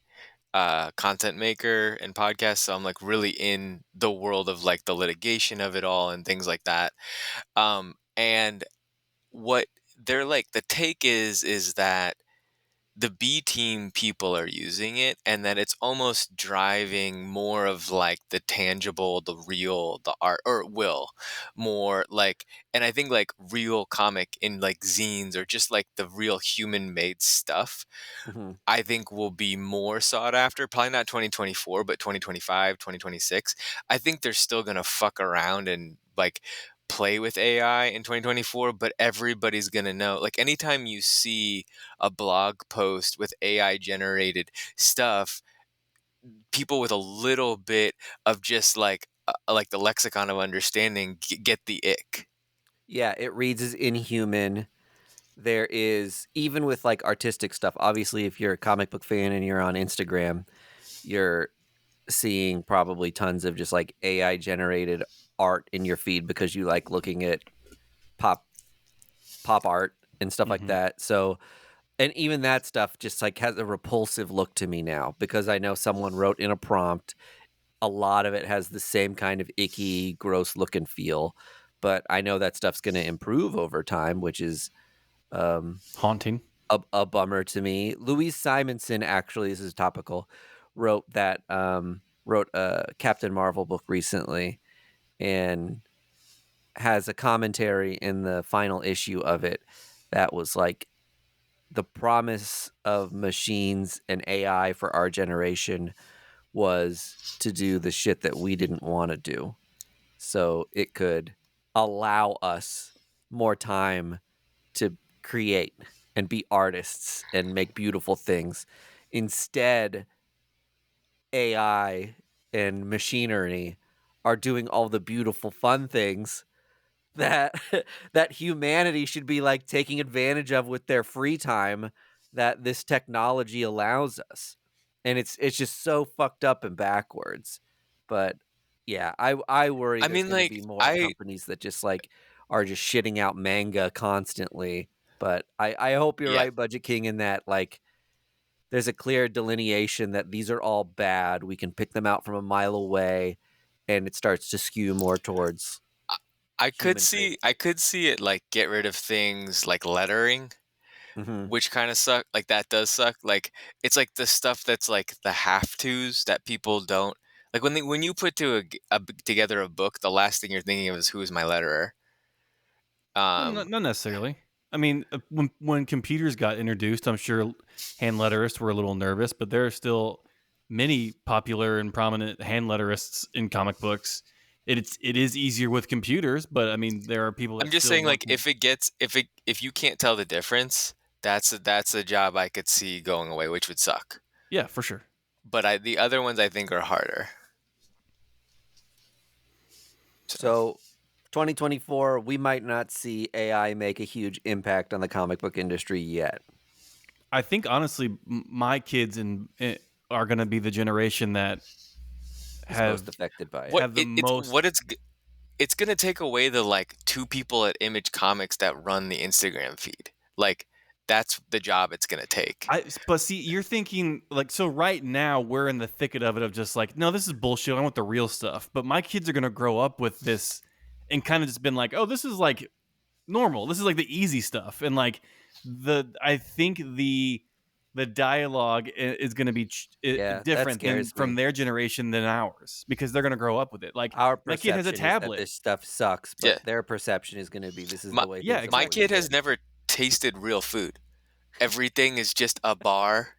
content maker and podcast, so I'm like really in the world of like the litigation of it all and things like that. And what they're like, the take is that the B team people are using it and that it's almost driving more of like the tangible, the real, the art, or it will more like, and I think like real comic in like zines or just like the real human made stuff, Mhm. I think will be more sought after. Probably not 2024, but 2025, 2026. I think they're still going to fuck around and like play with AI in 2024, but everybody's going to know. Like anytime you see a blog post with AI generated stuff, people with a little bit of just like the lexicon of understanding get the ick. Yeah, it reads as inhuman. There is, even with like artistic stuff, obviously, if you're a comic book fan and you're on Instagram, you're seeing probably tons of just like AI generated art in your feed because you like looking at pop art and stuff like Mhm. that. So, and even that stuff just like has a repulsive look to me now because I know someone wrote in a prompt. A lot of it has the same kind of icky, gross look and feel, but I know that stuff's going to improve over time, which is um, Haunting. a bummer to me. Louise Simonson, actually, this is topical, wrote a Captain Marvel book recently and has a commentary in the final issue of it that was like the promise of machines and AI for our generation was to do the shit that we didn't want to do. So it could allow us more time to create and be artists and make beautiful things. Instead, AI and machinery are doing all the beautiful fun things that that humanity should be like taking advantage of with their free time that this technology allows us. And it's just so fucked up and backwards. But yeah, I worry I there's mean, going to like be more companies that just like are just shitting out manga constantly. But I hope you're yeah. right, Budget King, in that like there's a clear delineation that these are all bad. We can pick them out from a mile away, and it starts to skew more towards I I could human see creation. I could see it like get rid of things like lettering, Mhm. which kind of suck. Like that does suck. Like it's like the stuff that's like the have tos that people don't like when you put together a book, the last thing you're thinking of is who is my letterer. Well, Um, not necessarily. I mean, when computers got introduced, I'm sure hand letterists were a little nervous, but there are still many popular and prominent hand letterists in comic books. It is easier with computers, but I mean, there are people I'm that just still saying want like to. if you can't tell the difference, that's a job I could see going away, which would suck. Yeah, for sure. But the other ones I think are harder. So So 2024, we might not see AI make a huge impact on the comic book industry yet. I think honestly, my kids are going to be the generation that Is most have affected by it. what have the it's most. what it's gonna take away the like two people at Image Comics that run the Instagram feed. Like that's the job it's gonna take. But see, you're thinking like so. Right now, we're in the thicket of it of just like, no, this is bullshit. I want the real stuff. But my kids are gonna grow up with this and kind of just been like, oh, this is like normal. This is like the easy stuff. And like I think the dialogue is going to be Yeah, that different than scares from me. their generation than ours because they're going to grow up with it. Like Our my kid has a perception is that tablet. this stuff sucks, Yeah. but their perception is going to be this is My the way Yeah, things have my always exactly. kid has been. never tasted real food. Everything is just a bar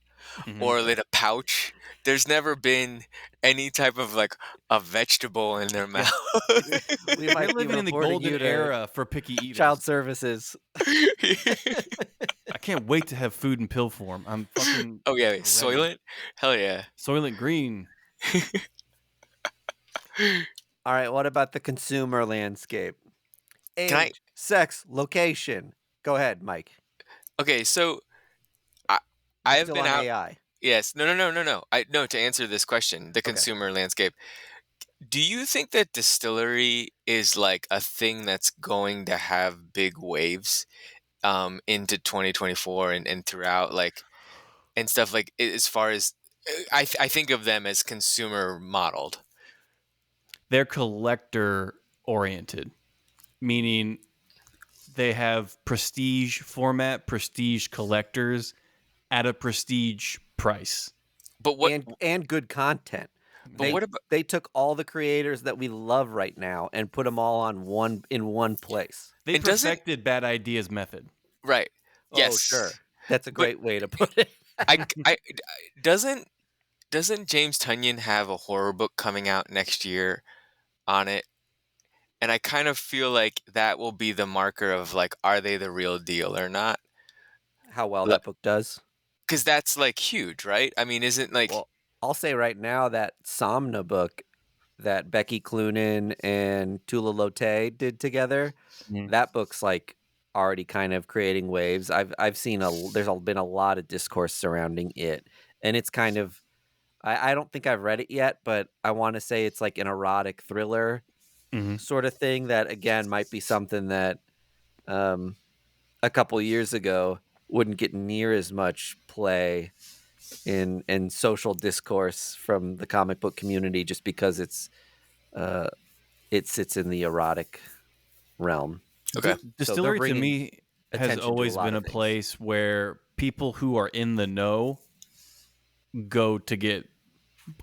Hmm. or in a pouch. There's never been any type of like a vegetable in their Yeah. mouth. We They're might be living in the reporting golden you to era for picky child eaters. services. I can't wait to have food in pill form. I'm fucking Oh yeah, ready. Soylent? Hell yeah. Soylent Green. All right, what about the consumer landscape? Can I Age, sex, location. Go ahead, Mike. Okay, so I I You have still been on out. AI? Yes, no. No, to answer this question, the Okay. consumer landscape. Do you think that distillery is like a thing that's going to have big waves into 2024 and throughout, like, and stuff, like, as far as I think of them as consumer modeled. They're collector oriented, meaning they have prestige format, prestige collectors at a prestige price. But what And good content. but They what about they took all the creators that we love right now and put them all on one place. They and doesn't perfected bad ideas method. right. Oh, Yes. sure. That's a But great way to put it. I doesn't James Tunyon have a horror book coming out next year on it? And I kind of feel like that will be the marker of, like, are they the real deal or not? How well that book does. Because that's, like, huge, right? I mean, isn't, like, Well, I'll say right now that Somna book that Becky Cloonan and Tula Lotay did together, that book's like already kind of creating waves. I've seen been a lot of discourse surrounding it, and it's kind of I don't think I've read it yet, but I want to say it's like an erotic thriller Mhm. sort of thing that again might be something that um, a couple years ago wouldn't get near as much play in social discourse from the comic book community just because uh, it sits in the erotic realm. okay. So they're Distillery to bringing me has attention to a always lot been of a things. place where people who are in the know go to get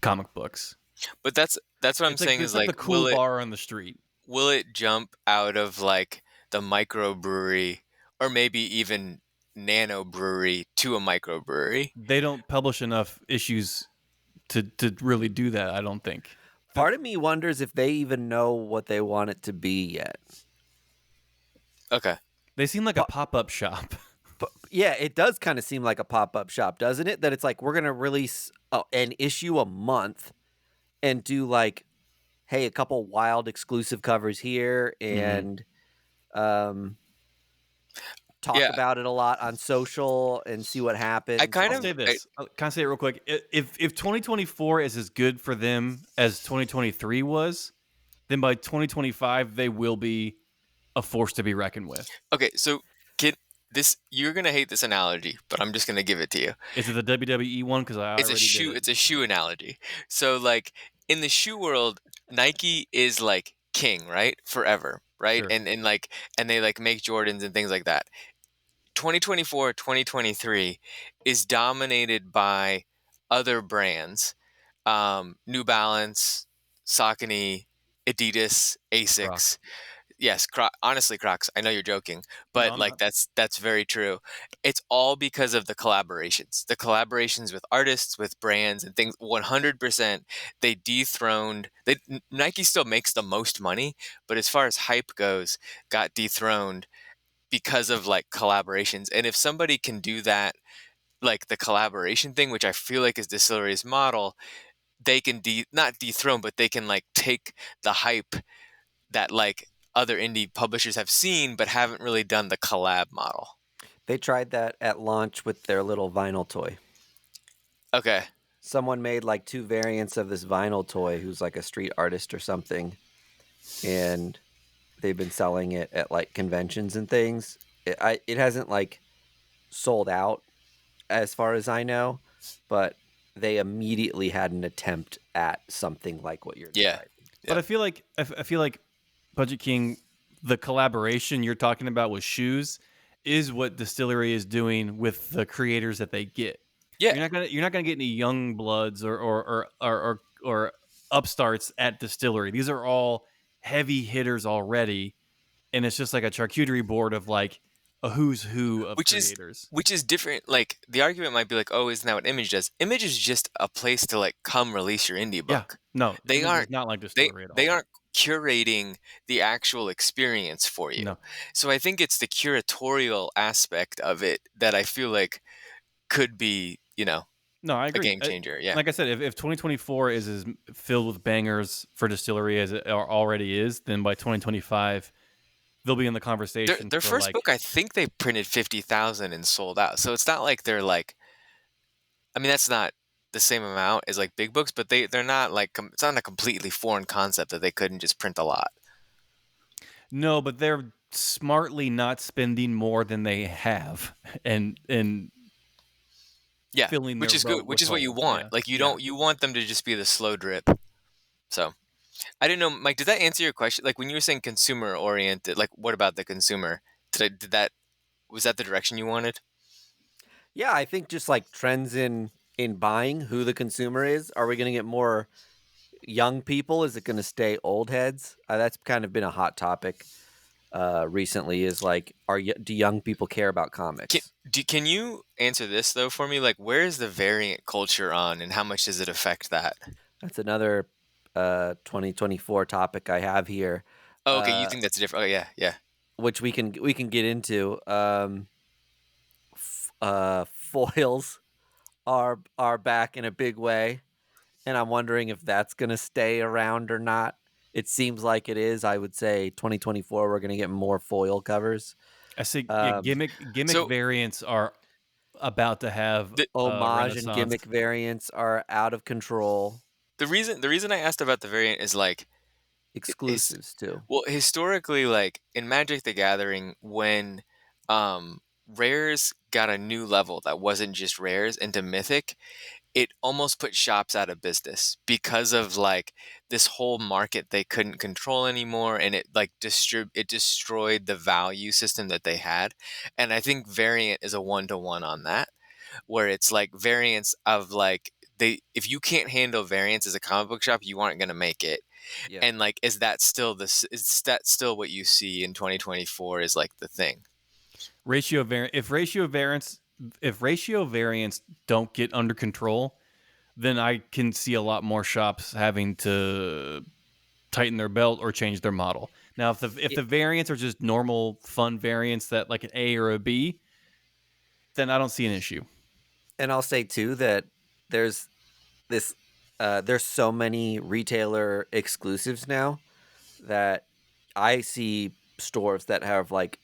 comic books. But that's what I'm saying is, It's like the like, cool bar on the street. will it jump out of, like, the microbrewery, or maybe even nano brewery, to a microbrewery? They don't publish enough issues to really do that, I don't think. Part of me wonders if they even know what they want it to be yet. Okay. They seem like a Pa- pop-up shop. But yeah, it does kind of seem like a pop-up shop, doesn't it? That it's like we're gonna release an issue a month and do like, hey, a couple wild exclusive covers here, and um, talk Yeah, about it a lot on social and see what I happens. kind I'll of say this. Can I say it real quick? If 2024 is as good for them as 2023 was, then by 2025 they will be a force to be reckoned with. okay, so get this, you're going to hate this analogy, but I'm just going to give it to you. Is it the WWE one? Because I already did it. It's a shoe analogy. So, like, in the shoe world, Nike is like king, right? Forever, right? Sure. And like, and they, like, make Jordans and things like that. 2024, 2023 is dominated by other brands. New Balance, Saucony, Adidas, Asics. Crocs. Yes, honestly, Crocs. I know you're joking, No, but, I'm like, not. that's very true. It's all because of the collaborations with artists, with brands, and things. 100%, they dethroned. Nike still makes the most money, but as far as hype goes, got dethroned because of, like, collaborations. And if somebody can do that, like the collaboration thing, which I feel like is Distillery's model, they can not dethrone, but they can, like, take the hype that, like, other indie publishers have seen but haven't really done the collab model. They tried that at launch with their little vinyl toy. Okay. Someone made like 2 variants of this vinyl toy who's like a street artist or something, and they've been selling it at like conventions and things. It hasn't like sold out as far as I know, but they immediately had an attempt at something like what you're Yeah. describing. But I feel like Budget King, the collaboration you're talking about with shoes, is what Distillery is doing with the creators that they get. Yeah. You're not gonna get any young bloods or upstarts at Distillery. These are all heavy hitters already, and it's just like a charcuterie board of like a who's who of which is creators. which is different. Like, the argument might be like, oh, isn't that what Image does? Image is just a place to, like, come release your indie Yeah, book. no, They Image is aren't not like they Distillery at all. they aren't curating the actual experience for you. No. So I think it's the curatorial aspect of it that I feel like could be, No, I a agree. game changer. Yeah. Like I said, if 2024 is as filled with bangers for Distillery as it already is, then by 2025, they'll be in the Their conversation their for first like book, I think they printed 50,000 and sold out. So it's not like they're like, I mean, that's not the same amount as like big books, but they're not like it's not a completely foreign concept that they couldn't just print a lot. no, but they're smartly not spending more than they have and Yeah, filling which their is good, boat which with is what you holes. want. Yeah. Like Yeah. you want them to just be the slow drip. So I didn't know, Mike. Did that answer your question? Like when you were saying consumer oriented, like what about the consumer? Did that was that the direction you wanted? Yeah, I think just like trends in buying, who the consumer is. Are we going to get more young people? Is it going to stay old heads? That's kind of been a hot topic recently. Is like, do young people care about Can comics? can you answer this though for me? Like where is the variant culture on, and how much does it affect that? That's another 2024 topic I have here, Oh, okay, you uh, think that's different? Oh, yeah, yeah. which we can get into. Foils are back in a big way, and I'm wondering if that's going to stay around or not. It seems like it is. I would say 2024 we're going to get more foil covers. I see. Yeah, Um, gimmick So variants are about to have the a Homage and renaissance. gimmick variants are out of control. the reason I asked about the variant is like is Exclusives too. well historically like in Magic the Gathering when rares got a new level that wasn't just rares into mythic, it almost put shops out of business because of like this whole market they couldn't control anymore, and it like it destroyed the value system that they had. And I think variant is a one-to-one on that, where it's like variants of like they if you can't handle variants as a comic book shop, you aren't going to make it. Yeah. And like is that still what you see in 2024 is like the thing? Ratio variant. If ratio variants don't get under control, then I can see a lot more shops having to tighten their belt or change their model. Now, if the variants are just normal fun variants that like an A or a B, then I don't see an issue. And I'll say too that there's this there's so many retailer exclusives now that I see stores that have like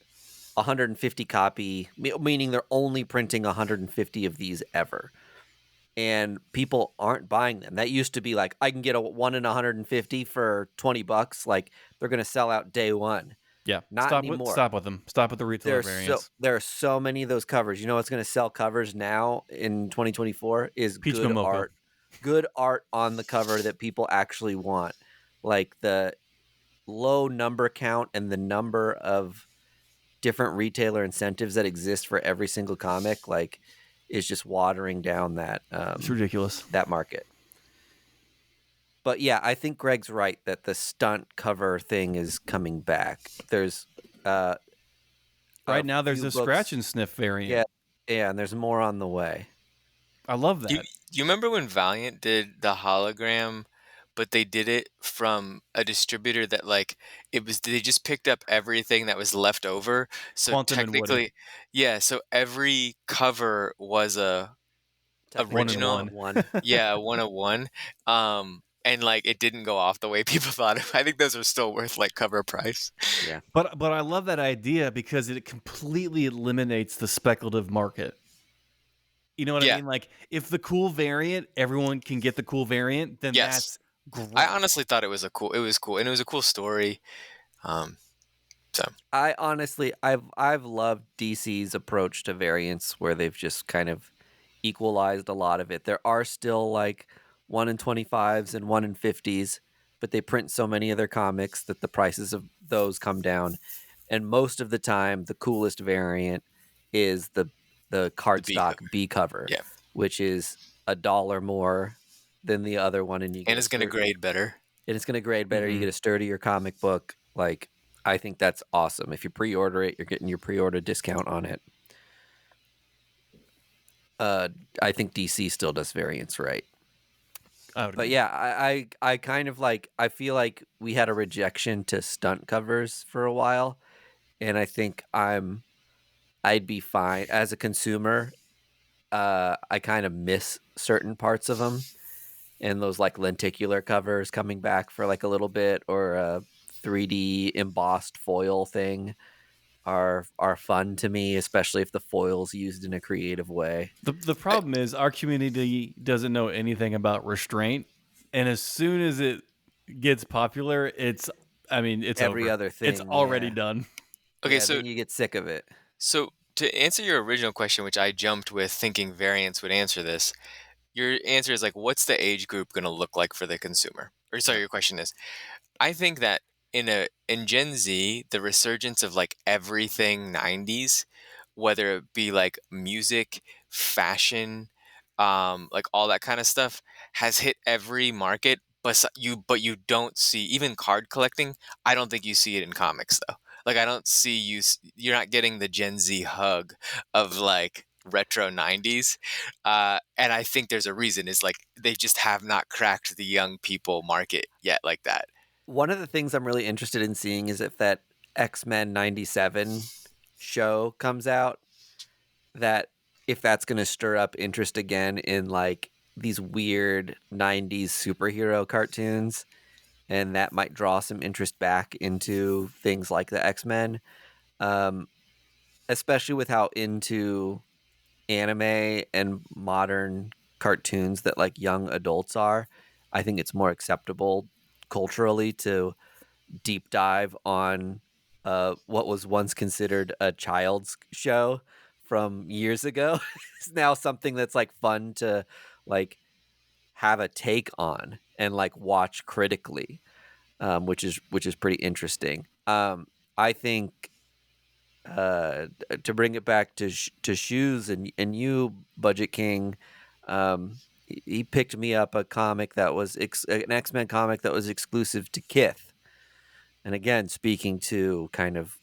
150 copy, meaning they're only printing 150 of these ever. And people aren't buying them. That used to be like, I can get a 1 in 150 for $20. Like they're going to sell out day one. Yeah, Not anymore. stop with them. Stop with the retailer variants. There are so many of those covers. You know what's going to sell covers now in 2024 is Peach good Momoko. art. Good art on the cover that people actually want. Like the low number count and the number of different retailer incentives that exist for every single comic like is just watering down that It's ridiculous. that market. But yeah, I think Greg's right that the stunt cover thing is coming back. There's Right now, there's few a books- scratch and sniff variant. yeah, and there's more on the way. I love You that. you remember when Valiant did the hologram, but they did it from a distributor that like it was they just picked up everything that was left over. So Quantum and Woody. technically, yeah, so every cover was a Technically One and original, one. one. yeah, a 101. And like it didn't go off the way people thought. I think those are still worth like cover price. Yeah. But I love that idea because it completely eliminates the speculative market. You know what I Yeah. mean? Like if the cool variant, everyone can get the cool variant, then Yes. that's great. I honestly thought it was cool, and it was a cool story. So I honestly I've loved DC's approach to variants where they've just kind of equalized a lot of it. There are still like 1 in 25s and 1 in 50s, but they print so many of their comics that the prices of those come down. And most of the time the coolest variant is the B cardstock B cover, yeah, which is $1 more than the other one, and you get and it's going to grade better. and it's going to grade better. You Mhm. get a sturdier comic book. Like, I think that's awesome. If you pre-order it, you're getting your pre-order discount on it. I think DC still does variants right. I would But agree. yeah, I kind of like, I feel like we had a rejection to stunt covers for a while, and I think I'd be fine as a consumer. I kind of miss certain parts of them, and those like lenticular covers coming back for like a little bit, or 3D embossed foil thing are fun to me, especially if the foil's used in a creative way. The problem is our community doesn't know anything about restraint, and as soon as it gets popular, it's Every over. other It's thing, already yeah. done. Okay, Yeah, then you get sick of it. so to answer your original question, which I jumped with thinking variants would answer this, your answer is like, what's the age group going to look like for the consumer? Or sorry, Yep. your question is, I think that in Gen Z, the resurgence of like everything 90s, whether it be like music, fashion, like all that kind of stuff, has hit every market. But you don't see even card collecting. I don't think you see it in comics though. Like I don't see you're not getting the Gen Z hug of like retro 90s, and I think there's a reason. Is like they just have not cracked the young people market yet like that. One of the things I'm really interested in seeing is if that X-Men 97 show comes out, that if that's going to stir up interest again in like these weird 90s superhero cartoons, and that might draw some interest back into things like the X-Men, um, especially with how into anime and modern cartoons that like young adults are. I think it's more acceptable culturally to deep dive on what was once considered a child's show from years ago. It's now something that's like fun to like have a take on and like watch critically, which is pretty interesting. I think to bring it back to shoes and you, Budget King, he picked me up a comic that was an X-Men comic that was exclusive to Kith. And again, speaking to kind of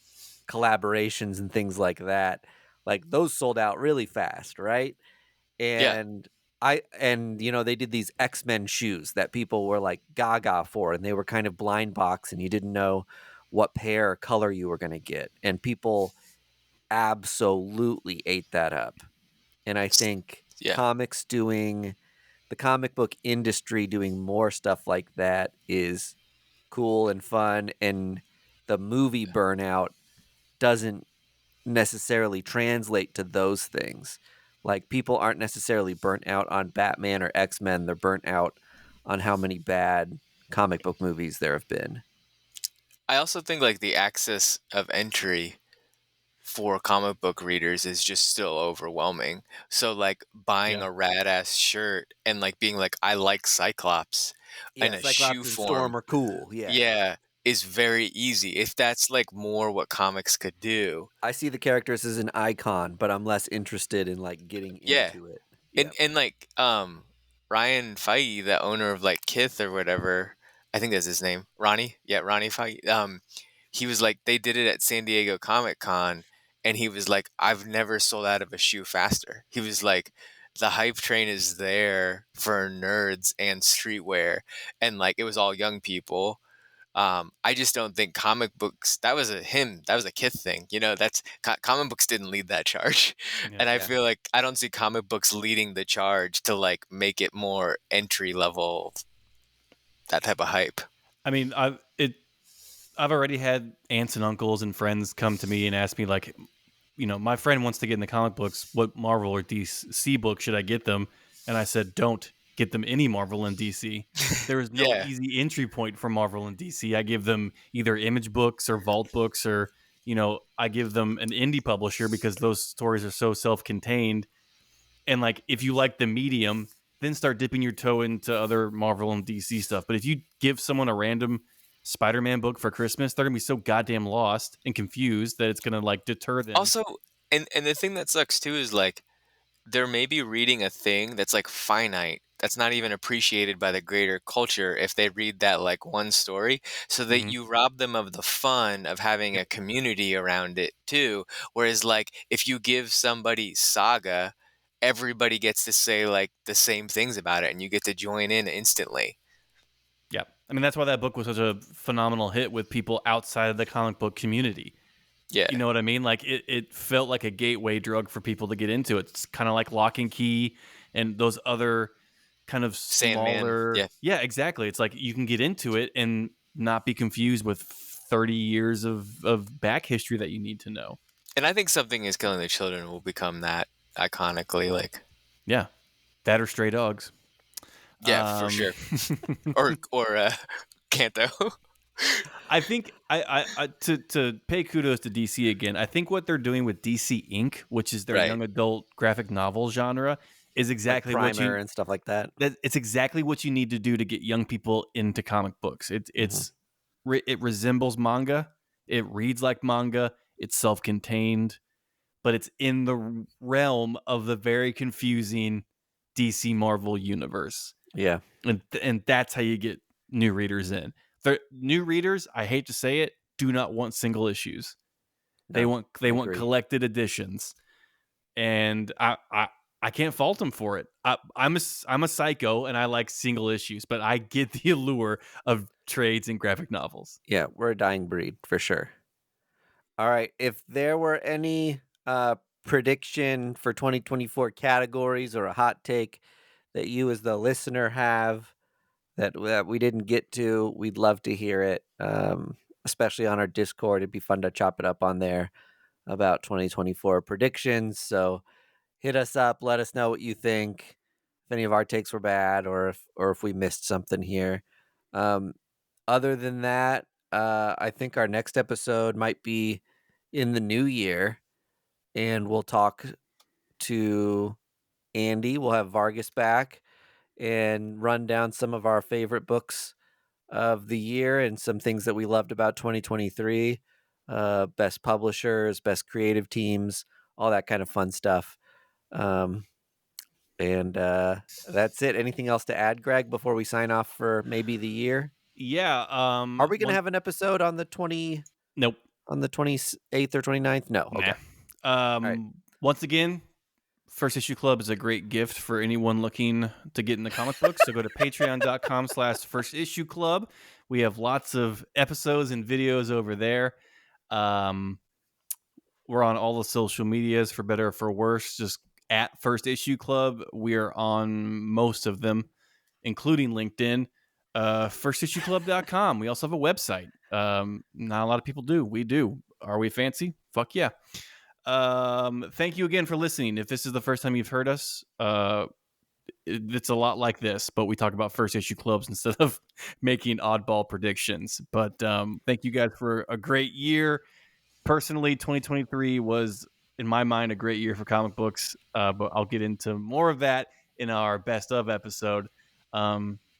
collaborations and things like that, like those sold out really fast, right? Yeah. And they did these X-Men shoes that people were like gaga for, and they were kind of blind box, and you didn't know what pair or color you were going to get. And people absolutely ate that up. And I think Yeah. the comic book industry doing more stuff like that is cool and fun, and the movie burnout doesn't necessarily translate to those things. Like people aren't necessarily burnt out on Batman or X-Men, they're burnt out on how many bad comic book movies there have been. I also think like the access of entry for comic book readers is just still overwhelming. So like buying Yeah. a rad ass shirt and like being like I like Cyclops in Yeah, a shoe Cyclops and Storm form, are cool. Yeah. yeah, is very easy. If that's like more what comics could do. I see the characters as an icon, but I'm less interested in like getting Yeah. into it. And Yeah. like Ryan Feige, the owner of like Kith or whatever, I think that's his name. Ronnie? Yeah, Ronnie Feige. He was like they did it at San Diego Comic Con and he was like, I've never sold out of a shoe faster. He was like, the hype train is there for nerds and streetwear. And like it was all young people. I just don't think comic books. That was a him. That was a Kith thing. That's comic books didn't lead that charge, Yeah. and I Yeah. feel like I don't see comic books leading the charge to like make it more entry level. That type of hype. I mean, I've already had aunts and uncles and friends come to me and ask me like, my friend wants to get in the comic books. What Marvel or DC book should I get them? And I said, don't get them any Marvel and DC. There is no Yeah. easy entry point for Marvel and DC. I give them either Image books or Vault books, or I give them an indie publisher because those stories are so self-contained. And like, if you like the medium, then start dipping your toe into other Marvel and DC stuff. But if you give someone a random Spider-Man book for Christmas, they're gonna be so goddamn lost and confused that it's gonna like deter them. Also, and the thing that sucks too is like they're maybe reading a thing that's like finite that's not even appreciated by the greater culture if they read that like one story, so that Mhm. you rob them of the fun of having Yep. a community around it too. Whereas like if you give somebody Saga, everybody gets to say like the same things about it and you get to join in instantly. Yeah. I mean, that's why that book was such a phenomenal hit with people outside of the comic book community. Yeah. You know what I mean? Like it felt like a gateway drug for people to get into. It's kind of like Lock and Key and those other kind of Sandman. smaller. Yeah. Yeah, exactly. It's like you can get into it and not be confused with 30 years of back history that you need to know. And I think Something Is Killing the Children will become that iconically, like, Yeah, that or Stray Dogs. yeah, for sure. Or Kanto. I think to pay kudos to DC again. I think what they're doing with DC Inc., which is their Right. young adult graphic novel genre, is exactly like what Primer you. and stuff like that. It's exactly what you need to do to get young people into comic books. It resembles manga. It reads like manga. It's self-contained, but it's in the realm of the very confusing DC Marvel universe. Yeah. And that's how you get new readers in. The new readers, I hate to say it, do not want single issues. They want agree. collected editions. And I can't fault them for it. I'm a psycho and I like single issues, but I get the allure of trades and graphic novels. Yeah, we're a dying breed for sure. All right, if there were any prediction for 2024 categories or a hot take that you as the listener have that we didn't get to, we'd love to hear it. Especially on our Discord, it'd be fun to chop it up on there about 2024 predictions. So hit us up, let us know what you think, if any of our takes were bad or if we missed something here. Other than that, I think our next episode might be in the new year, and we'll talk to Andy. We'll have Vargas back and run down some of our favorite books of the year and some things that we loved about 2023, best publishers, best creative teams, all that kind of fun stuff. And that's it. Anything else to add, Greg, before we sign off for maybe the year? Yeah. Are we going to have an episode on the 28th Nope. or 29th? No. Okay. Nah. Once again, First Issue Club is a great gift for anyone looking to get in the comic books. So go to patreon.com/First Issue Club. We have lots of episodes and videos over there. We're on all the social medias, for better or for worse, just at First Issue Club. We are on most of them, including LinkedIn. FirstIssueClub.com. We also have a website. Not a lot of people do. We do. Are we fancy? Fuck yeah. Thank you again for listening. If this is the first time you've heard us, it's a lot like this, but we talk about First Issue Clubs instead of making oddball predictions. But thank you guys for a great year. Personally, 2023 was, in my mind, a great year for comic books, but I'll get into more of that in our best of episode.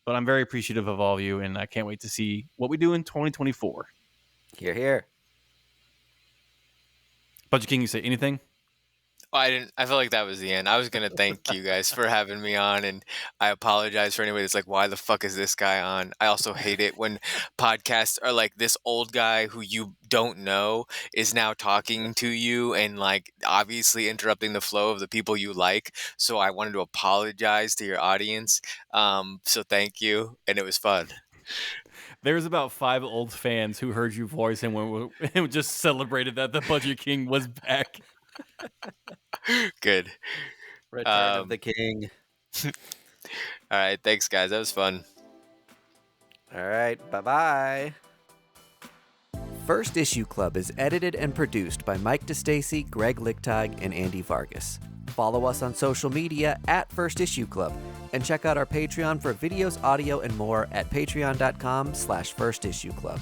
But I'm very appreciative of all of you, and I can't wait to see what we do in 2024. Hear, hear. Budget King, you say anything? Oh, I didn't. I felt like that was the end. I was gonna thank you guys for having me on, and I apologize for anybody that's like, "Why the fuck is this guy on?" I also hate it when podcasts are like, this old guy who you don't know is now talking to you and like obviously interrupting the flow of the people you like. So I wanted to apologize to your audience. So thank you, and it was fun. There's about 5 old fans who heard you voice and just celebrated that the Budget King was back. Good. Return of the King. All right. Thanks, guys. That was fun. All right. Bye-bye. First Issue Club is edited and produced by Mike DeStacy, Greg Lichtag, and Andy Vargas. Follow us on social media at First Issue Club, and check out our Patreon for videos, audio, and more at patreon.com/First Issue Club.